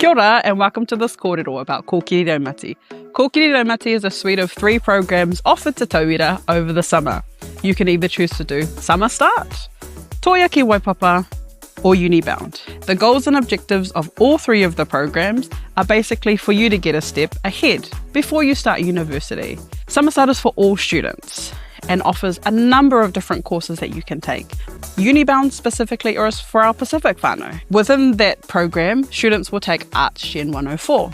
Kia ora and welcome to this kōrero about Kōkiri Raumati. Kōkiri Raumati is a suite of 3 programs offered to tauira over the summer. You can either choose to do Summer Start, Tōia ki Waipapa, or UniBound. The goals and objectives of all 3 of the programs are basically for you to get a step ahead before you start university. Summer Start is for all students and offers a number of different courses that you can take. UniBound specifically is for our Pacific whānau. Within that program, students will take Arts Gen 104.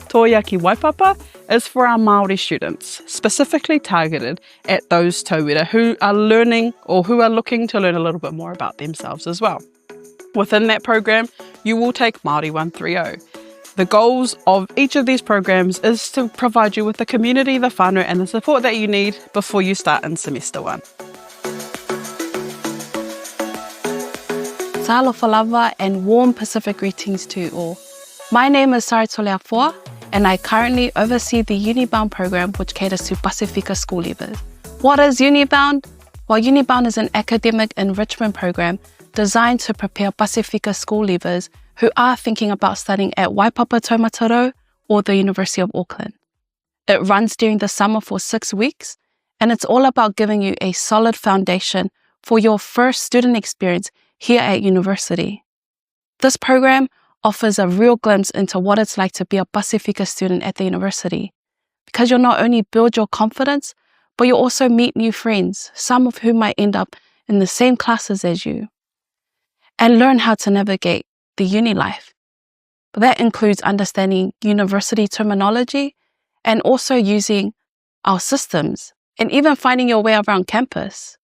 Tōia ki Waipapa is for our Māori students, specifically targeted at those tauira who are learning or who are looking to learn a little bit more about themselves as well. Within that program, you will take Māori 130. The goals of each of these programs is to provide you with the community, the whānau and the support that you need before you start in semester 1. Talofa lava and warm Pacific greetings to you all. My name is Sari Tōia, and I currently oversee the UniBound program, which caters to Pasifika school leavers. What is UniBound? Well, UniBound is an academic enrichment program designed to prepare Pasifika school leavers who are thinking about studying at Waipapa Taumataro or the University of Auckland. It runs during the summer for 6 weeks, and it's all about giving you a solid foundation for your first student experience here at university. This program offers a real glimpse into what it's like to be a Pasifika student at the university, because you'll not only build your confidence, but you'll also meet new friends, some of whom might end up in the same classes as you, and learn how to navigate the uni life. But that includes understanding university terminology and also using our systems and even finding your way around campus.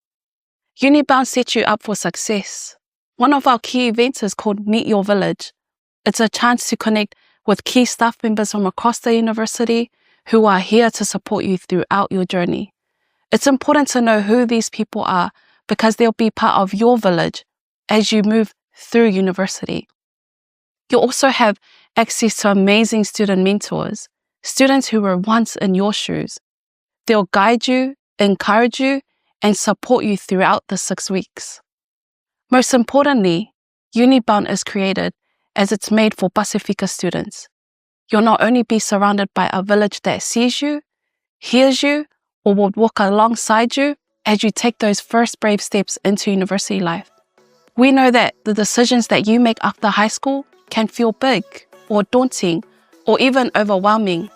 UniBound sets you up for success. One of our key events is called Meet Your Village. It's a chance to connect with key staff members from across the university who are here to support you throughout your journey. It's important to know who these people are because they'll be part of your village as you move through university. You'll also have access to amazing student mentors, students who were once in your shoes. They'll guide you, encourage you, and support you throughout the 6 weeks. Most importantly, UniBound is created as it's made for Pasifika students. You'll not only be surrounded by a village that sees you, hears you, or will walk alongside you as you take those first brave steps into university life. We know that the decisions that you make after high school can feel big or daunting or even overwhelming.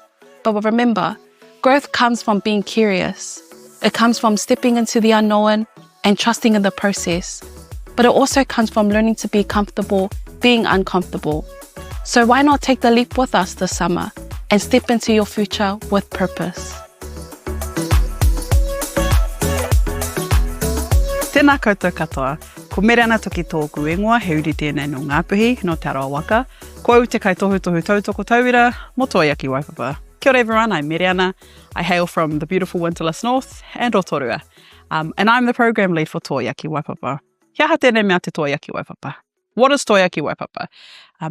But remember, growth comes from being curious. It comes from stepping into the unknown and trusting in the process. But it also comes from learning to be comfortable being uncomfortable. So why not take the leap with us this summer and step into your future with purpose? Tēnā koutou katoa. Ko mere ana toki tōku ingoa, he uri tēnei no Ngāpuhi, no Te Aroa Waka. Ko au te kaitohu tautoko tauira, mo Tōia ki Waipapa. Kia ora everyone, I'm Miriana. I hail from the beautiful Winterless North and Rotorua. And I'm the program lead for Tōia ki Waipapa. Kia ha tēnei mea te Tōia ki Waipapa. What is Tōia ki Waipapa?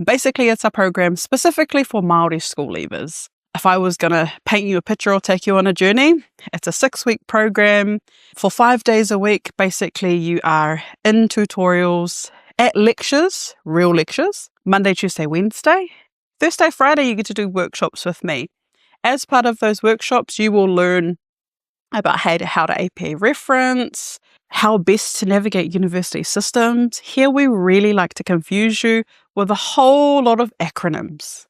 Basically, it's a program specifically for Māori school leavers. If I was going to paint you a picture or take you on a journey, it's a 6-week program for 5 days a week. Basically, you are in tutorials, at lectures, real lectures, Monday, Tuesday, Wednesday. Thursday, Friday, you get to do workshops with me. As part of those workshops, you will learn about how to APA reference, how best to navigate university systems. Here, we really like to confuse you with a whole lot of acronyms.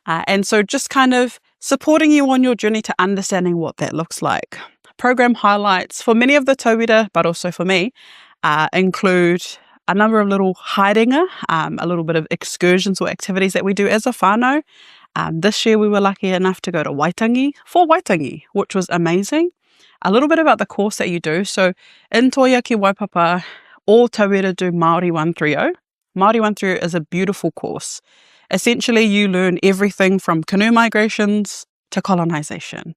And so just kind of supporting you on your journey to understanding what that looks like. Program highlights for many of the tauira, but also for me, include a number of little haerenga, a little bit of excursions or activities that we do as a whānau. This year we were lucky enough to go to Waitangi, which was amazing. A little bit about the course that you do. So in Tōia ki Waipapa, all tauira do Māori 130. Māori 130 is a beautiful course. Essentially, you learn everything from canoe migrations to colonisation.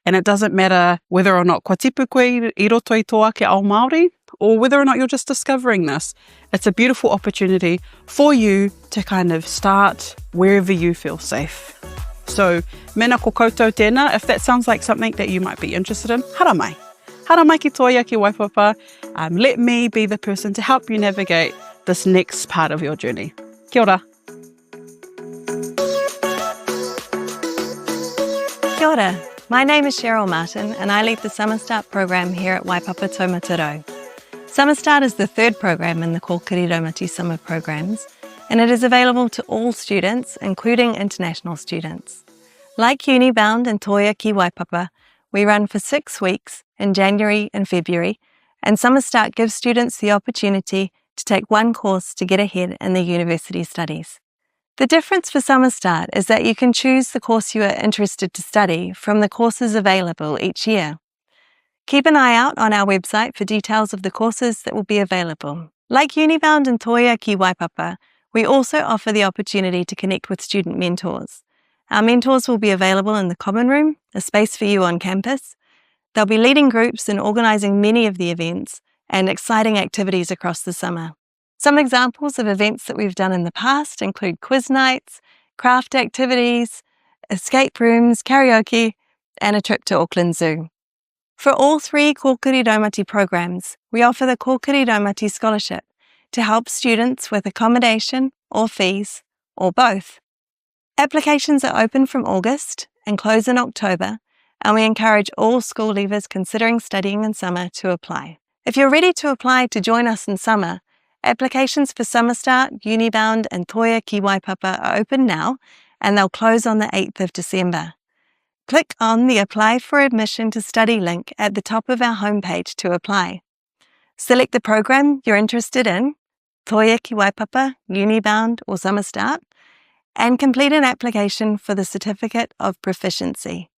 And it doesn't matter whether or not kua tipu koe I roto I tō ake ao Māori, or whether or not you're just discovering this. It's a beautiful opportunity for you to kind of start wherever you feel safe. So, mena ko koutou tēnā, if that sounds like something that you might be interested in, hara mai. Hara mai ki Tōia ki Waipapa. Let me be the person to help you navigate this next part of your journey. Kia ora. Kia ora. My name is Cheryl Martin and I lead the Summer Start program here at Waipapa Tōmataro. Summer Start is the third program in the Kōkiri Raumati summer programs, and it is available to all students, including international students. Like UniBound and Tōia ki Waipapa, we run for 6 weeks in January and February, and Summer Start gives students the opportunity to take one course to get ahead in their university studies. The difference for Summer Start is that you can choose the course you are interested to study from the courses available each year. Keep an eye out on our website for details of the courses that will be available. Like UniBound and Tōia ki Waipapa, we also offer the opportunity to connect with student mentors. Our mentors will be available in the common room, a space for you on campus. They'll be leading groups and organising many of the events and exciting activities across the summer. Some examples of events that we've done in the past include quiz nights, craft activities, escape rooms, karaoke, and a trip to Auckland Zoo. For all 3 Kōkiri Raumati programs, we offer the Kōkiri Raumati Scholarship to help students with accommodation or fees, or both. Applications are open from August and close in October, and we encourage all school leavers considering studying in summer to apply. If you're ready to apply to join us in summer, applications for Summer Start, UniBound and Tōia ki Waipapa are open now, and they'll close on the 8th of December. Click on the Apply for Admission to Study link at the top of our homepage to apply. Select the program you're interested in, Tōia ki Waipapa, UniBound or Summer Start, and complete an application for the Certificate of Proficiency.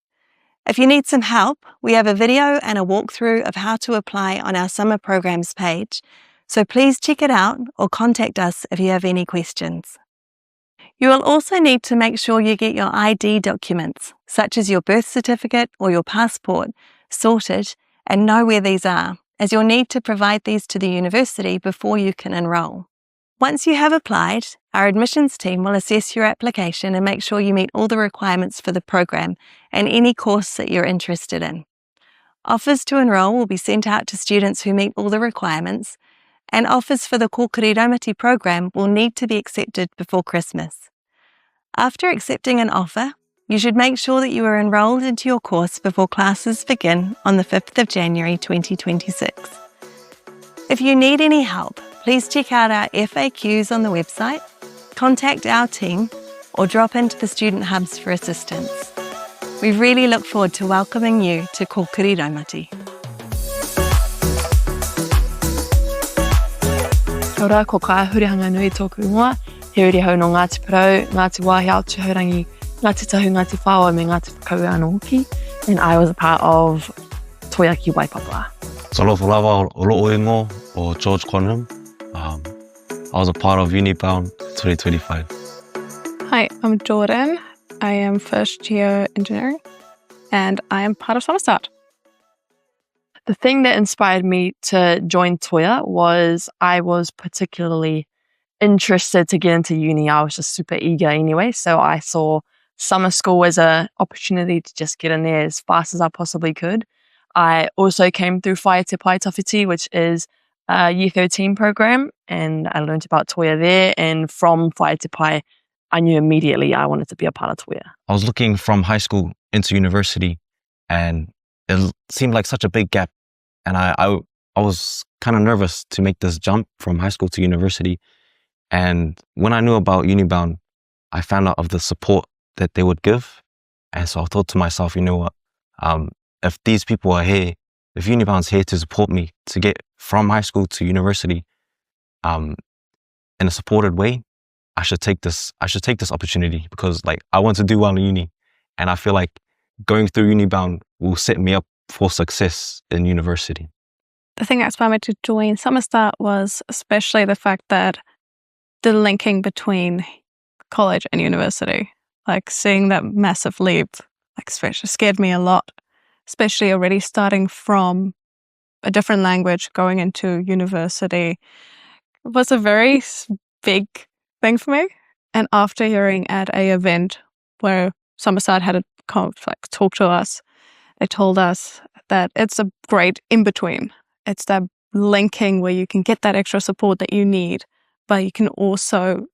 If you need some help, we have a video and a walkthrough of how to apply on our summer programs page, so please check it out or contact us if you have any questions. You will also need to make sure you get your ID documents, such as your birth certificate or your passport, sorted and know where these are, as you'll need to provide these to the university before you can enrol. Once you have applied, our admissions team will assess your application and make sure you meet all the requirements for the program and any course that you're interested in. Offers to enrol will be sent out to students who meet all the requirements, and offers for the Kōkiri Raumati program will need to be accepted before Christmas. After accepting an offer, you should make sure that you are enrolled into your course before classes begin on the 5th of January 2026. If you need any help, please check out our FAQs on the website, contact our team, or drop into the student hubs for assistance. We really look forward to welcoming you to Kōkiri Raumati. Kia ora, ko ka hurihanga nui tōku ingoa, he uri hau no Ngāti Parau, Ngāti Wāhi Aotearoa, Ngāti Tahu, Ngāti Whāua me Ngāti Whakau anō hoki, and I was a part of Tōia ki Waipapa. Talofa lava o loo ingo o George Conham. I was a part of UniBound 2025. Hi, I'm Jordan. I am first year engineering and I am part of Summer Start. The thing that inspired me to join Tōia was I was particularly interested to get into uni. I was just super eager anyway, so I saw summer school as an opportunity to just get in there as fast as I possibly could. I also came through Whai Te Pai Tawhiti, which is a Year 13 program, and I learned about Tōia there, and from Whai Te Pai, I knew immediately I wanted to be a part of Tōia. I was looking from high school into university, and it seemed like such a big gap. And I was kind of nervous to make this jump from high school to university. And when I knew about UniBound, I found out of the support that they would give. And so I thought to myself, you know what, if these people are here, if UniBound's here to support me to get from high school to university in a supported way, I should take this opportunity, because like I want to do well in uni. And I feel like going through UniBound will set me up for success in university. The thing that inspired me to join Summer Start was especially the fact that the linking between college and university, like seeing that massive leap, like especially scared me a lot, especially already starting from a different language, going into university. It was a very big thing for me. And after hearing at a event where Summer Start had a talk to us, they told us that it's a great in-between. It's that linking where you can get that extra support that you need, but you can also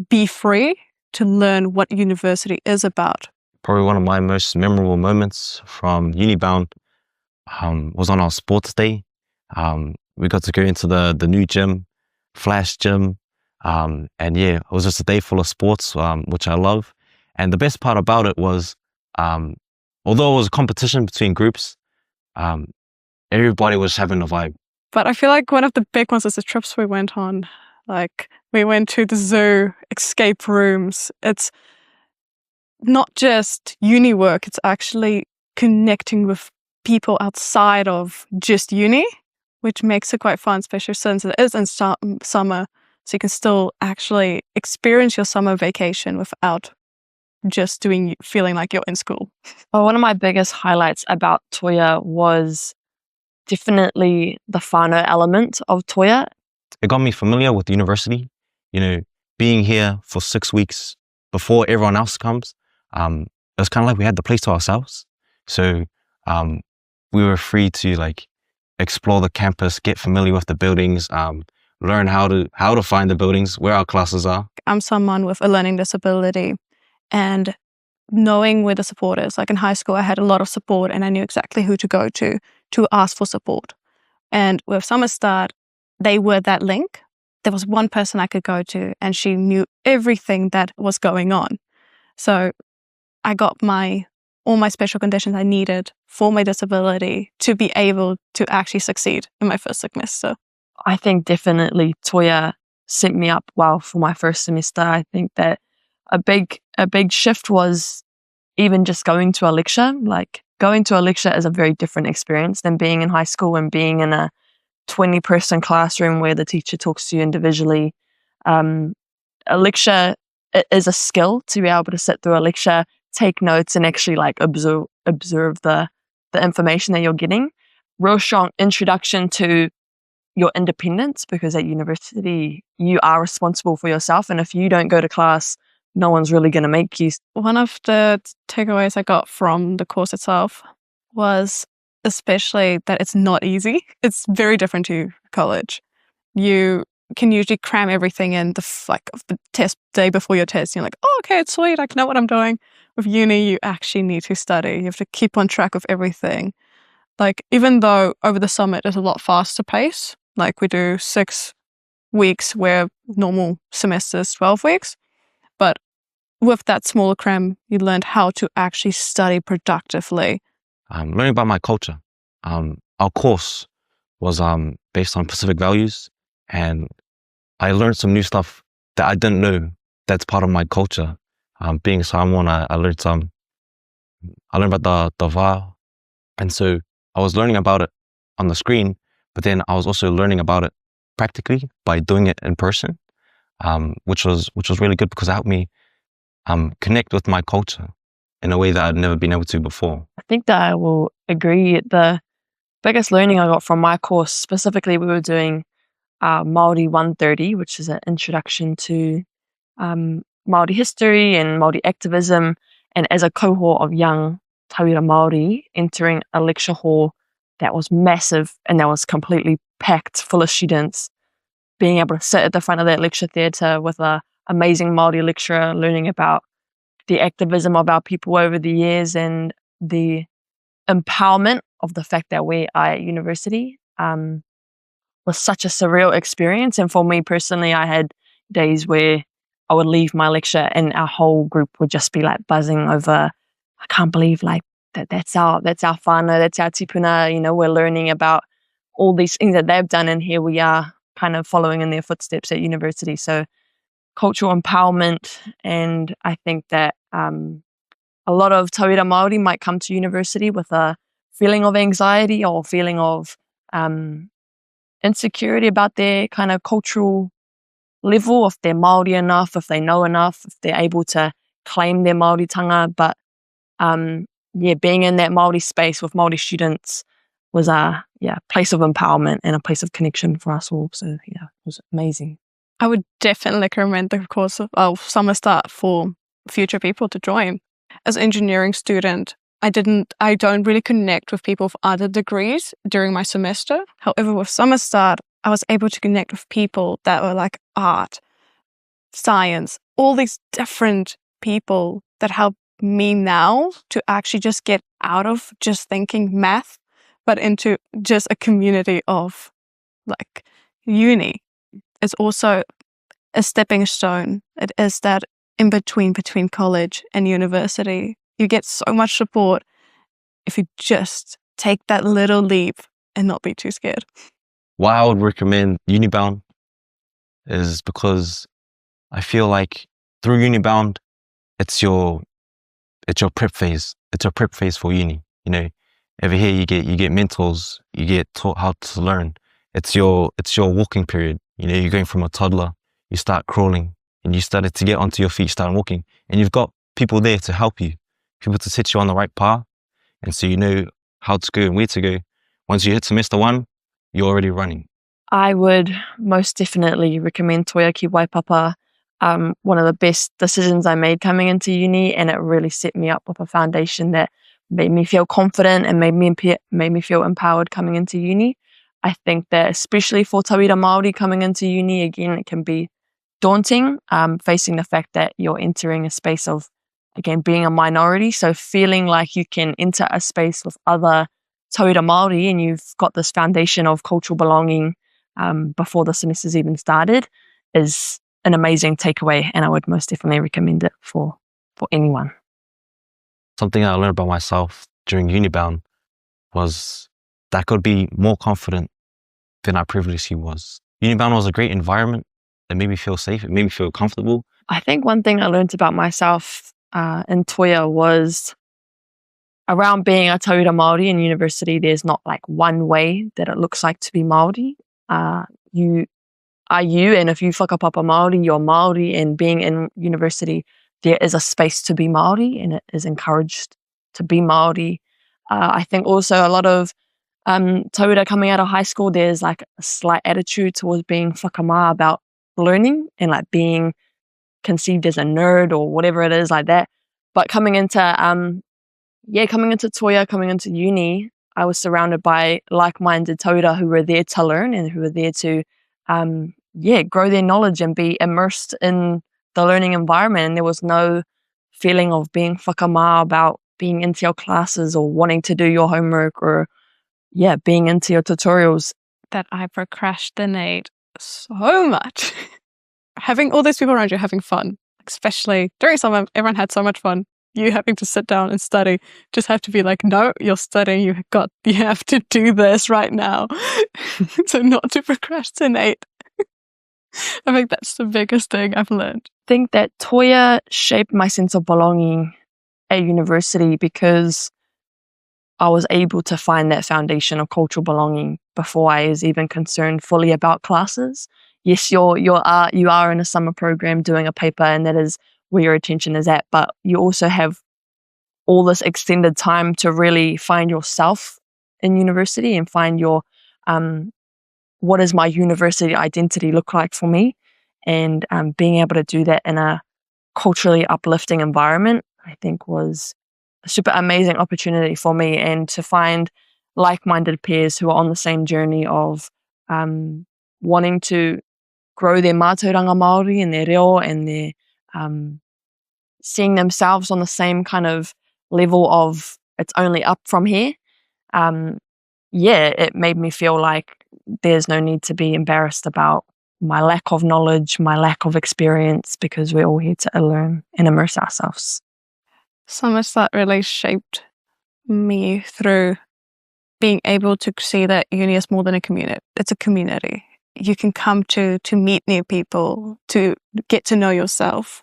be free to learn what university is about probably one of my most memorable moments from UniBound was on our sports day. We got to go into the new gym, Flash Gym. And yeah, it was just a day full of sports, which I love. And the best part about it was, although it was a competition between groups, everybody was having a vibe. But I feel like one of the big ones is the trips we went on. Like, we went to the zoo, escape rooms. It's not just uni work, it's actually connecting with people outside of just uni, which makes it quite fun, especially since it is in summer. So you can still actually experience your summer vacation without just feeling like you're in school. Well, one of my biggest highlights about Tōia was definitely the whānau element of Tōia. It got me familiar with university. You know, being here for 6 weeks before everyone else comes, it was kind of like we had the place to ourselves. So we were free to like explore the campus, get familiar with the buildings, learn how to find the buildings, where our classes are. I'm someone with a learning disability, and knowing where the support is. Like in high school, I had a lot of support and I knew exactly who to go to ask for support. And with Summer Start, they were that link. There was one person I could go to and she knew everything that was going on. So I got all my special conditions I needed for my disability to be able to actually succeed in my first semester. I think definitely Tōia set me up well for my first semester. I think that a big shift was even just going to a lecture. Like, going to a lecture is a very different experience than being in high school and being in a 20-person classroom where the teacher talks to you individually. A lecture is a skill to be able to sit through a lecture, take notes, and actually like observe the information that you're getting. Real strong introduction to your independence, because at university you are responsible for yourself, and if you don't go to class, no one's really going to make you. One of the takeaways I got from the course itself was especially that it's not easy. It's very different to college. You can usually cram everything in the test day before your test. You're like, oh, okay, it's sweet. I know what I'm doing. With uni, you actually need to study. You have to keep on track of everything. Like, even though over the summer it is a lot faster pace, like we do 6 weeks where normal semester is 12 weeks. But with that smaller cram, you learned how to actually study productively. Learning about my culture. Our course was based on Pacific values, and I learned some new stuff that I didn't know that's part of my culture. Being Samoan, I learned about the wā, and so I was learning about it on the screen, but then I was also learning about it practically by doing it in person, which was really good because it helped me connect with my culture in a way that I'd never been able to before. I think that I will agree. The biggest learning I got from my course, specifically, we were doing Māori 130, which is an introduction to Māori history and Māori activism. And as a cohort of young tauira Māori entering a lecture hall that was massive and that was completely packed full of students, being able to sit at the front of that lecture theatre with an amazing Māori lecturer, learning about the activism of our people over the years and the empowerment of the fact that we are at university was such a surreal experience. And for me personally, I had days where I would leave my lecture and our whole group would just be like buzzing over, I can't believe like that's our whānau, that's our tipuna, you know, we're learning about all these things that they've done, and here we are kind of following in their footsteps at university. So cultural empowerment, and I think that a lot of tauira Māori might come to university with a feeling of anxiety or feeling of insecurity about their kind of cultural level, if they're Māori enough, if they know enough, if they're able to claim their Māoritanga. But being in that Māori space with Māori students was a place of empowerment and a place of connection for us all. So yeah, it was amazing. I would definitely recommend the course of Summer Start for future people to join. As an engineering student, I don't really connect with people with other degrees during my semester. However, with Summer Start, I was able to connect with people that were like art, science, all these different people that help me now to actually just get out of just thinking math, but into just a community of like uni. It's also a stepping stone. It is that in between college and university. You get so much support if you just take that little leap and not be too scared. Why I would recommend UniBound is because I feel like through UniBound, it's your prep phase. It's your prep phase for uni. You know, over here you get mentors, you get taught how to learn. It's your walking period. You know, you're going from a toddler, you start crawling, and you started to get onto your feet, start walking, and you've got people there to help you, people to set you on the right path, and so you know how to go and where to go. Once you hit semester 1, you're already running. I would most definitely recommend Tōia ki Waipapa. One of the best decisions I made coming into uni, and it really set me up with a foundation that made me feel confident and made me feel empowered coming into uni. I think that especially for tauira Māori coming into uni, again, it can be daunting, facing the fact that you're entering a space of, again, being a minority. So feeling like you can enter a space with other tauira Māori and you've got this foundation of cultural belonging before the semester's even started is an amazing takeaway, and I would most definitely recommend it for anyone. Something I learned about myself during UniBound was that I could be more confident than I previously was. UniBound was a great environment. It made me feel safe. It made me feel comfortable. I think one thing I learned about myself in Tōia was around being a tauira Māori in university, there's not like one way that it looks like to be Māori. You are you, and if you whakapapa Māori, you're Māori, and being in university, there is a space to be Māori, and it is encouraged to be Māori. I think also a lot of tauira coming out of high school, there's like a slight attitude towards being whakamā about learning and like being conceived as a nerd or whatever it is like that. But coming into Tōia, coming into uni, I was surrounded by like-minded tauira who were there to learn and who were there to grow their knowledge and be immersed in the learning environment. And there was no feeling of being whakamā about being into your classes or wanting to do your homework or being into your tutorials. That I procrastinate so much. Having all these people around you having fun, especially during summer, everyone had so much fun. You having to sit down and study, just have to be like, no, you're studying, you have to do this right now. So not to procrastinate. I think that's the biggest thing I've learned. I think that Tōia shaped my sense of belonging at university because I was able to find that foundation of cultural belonging before I was even concerned fully about classes. Yes, you are in a summer program doing a paper, and that is where your attention is at, but you also have all this extended time to really find yourself in university and find your what does my university identity look like for me, and being able to do that in a culturally uplifting environment, I think was a super amazing opportunity for me, and to find like-minded peers who are on the same journey of wanting to grow their mātauranga Māori and their reo and their seeing themselves on the same kind of level of it's only up from here. It made me feel like there's no need to be embarrassed about my lack of knowledge, my lack of experience, because we're all here to learn and immerse ourselves. So much that really shaped me through being able to see that uni is more than a community. It's a community. You can come to meet new people, to get to know yourself.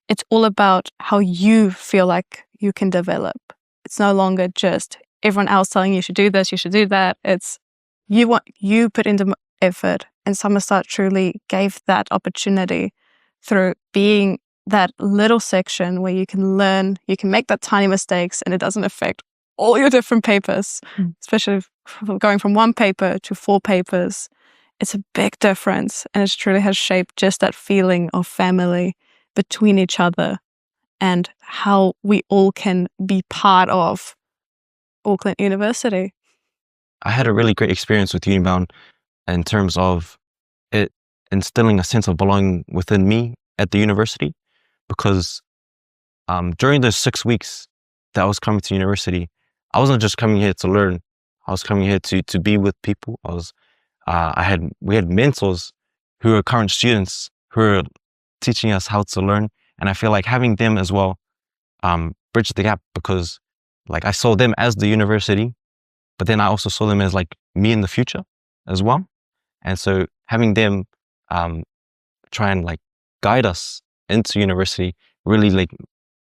It's all about how you feel like you can develop. It's no longer just everyone else telling you should do this, you should do that. It's you put in the effort, and Summerstart truly gave that opportunity through being that little section where you can learn, you can make that tiny mistakes, and it doesn't affect all your different papers, especially going from 1 paper to 4 papers. It's a big difference, and it truly has shaped just that feeling of family between each other and how we all can be part of Auckland University. I had a really great experience with UniBound in terms of it instilling a sense of belonging within me at the university, because during those 6 weeks that I was coming to university, I wasn't just coming here to learn. I was coming here to be with people. We had mentors who are current students who are teaching us how to learn. And I feel like having them as well, bridged the gap, because like I saw them as the university, but then I also saw them as like me in the future as well. And so having them try and like guide us into university really like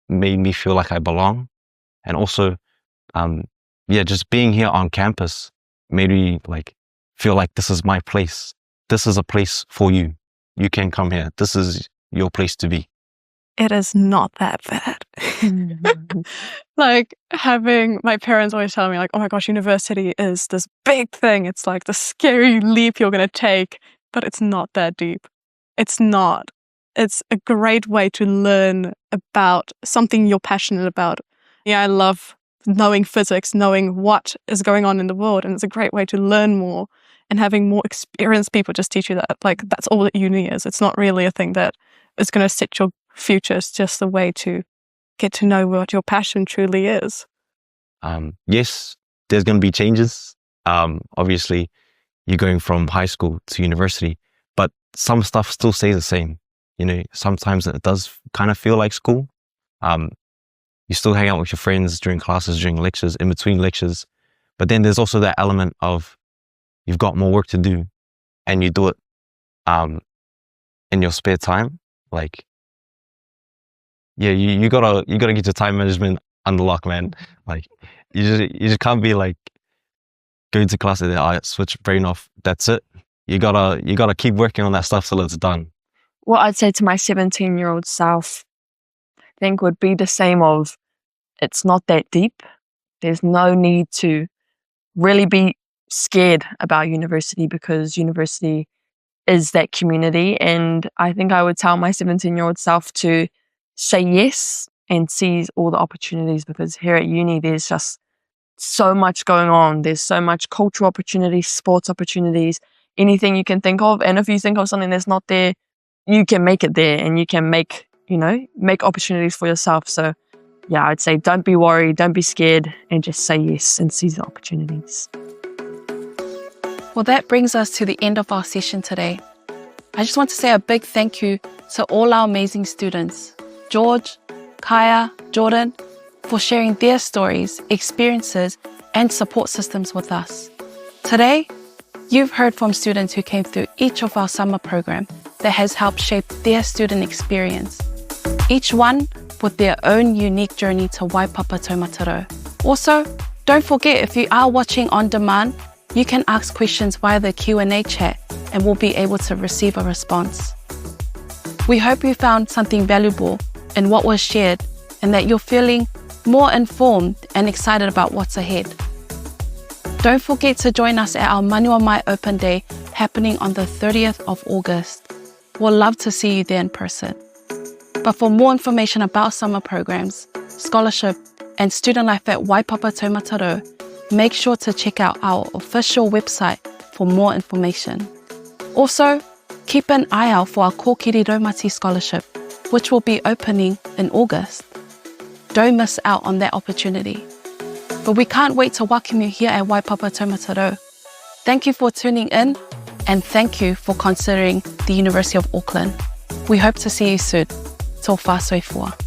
made me feel like I belong. And also, just being here on campus made me like feel like this is my place. This is a place for you. You can come here. This is your place to be. It is not that bad. Like having my parents always tell me like, oh my gosh, university is this big thing. It's like the scary leap you're going to take, but it's not that deep. It's not. It's a great way to learn about something you're passionate about. Yeah, I love knowing physics, knowing what is going on in the world. And it's a great way to learn more, and having more experienced people just teach you that. Like that's all that uni is. It's not really a thing that is going to set your future. It's just a way to get to know what your passion truly is. Yes, there's going to be changes. Obviously, you're going from high school to university, but some stuff still stays the same. You know, sometimes it does kind of feel like school. You still hang out with your friends during classes, during lectures, in between lectures. But then there's also that element of you've got more work to do, and you do it in your spare time. Like, yeah, you gotta get your time management under lock, man. Like, you just can't be like going to class and then I switch brain off. That's it. You gotta keep working on that stuff till it's done. What I'd say to my 17-year-old self, I think would be the same of, it's not that deep. There's no need to really be scared about university, because university is that community. And I think I would tell my 17-year-old self to say yes and seize all the opportunities, because here at uni, there's just so much going on. There's so much cultural opportunities, sports opportunities, anything you can think of. And if you think of something that's not there, you can make it there, and you can make opportunities for yourself. So yeah, I'd say don't be worried, don't be scared, and just say yes and seize the opportunities. Well, that brings us to the end of our session today. I just want to say a big thank you to all our amazing students, George, Kaya, Jordan, for sharing their stories, experiences, and support systems with us. Today, you've heard from students who came through each of our summer program that has helped shape their student experience, each one with their own unique journey to Waipapa Taumataro. Also, don't forget, if you are watching on demand, you can ask questions via the Q&A chat and we'll be able to receive a response. We hope you found something valuable in what was shared and that you're feeling more informed and excited about what's ahead. Don't forget to join us at our Manua Mai Open Day happening on the 30th of August. We'll love to see you there in person. But for more information about summer programs, scholarship, and student life at Waipapa Taumataro, make sure to check out our official website for more information. Also, keep an eye out for our Kōkiri Raumati scholarship, which will be opening in August. Don't miss out on that opportunity. But we can't wait to welcome you here at Waipapa Taumataro. Thank you for tuning in, and thank you for considering the University of Auckland. We hope to see you soon. Tō whāsoi fua.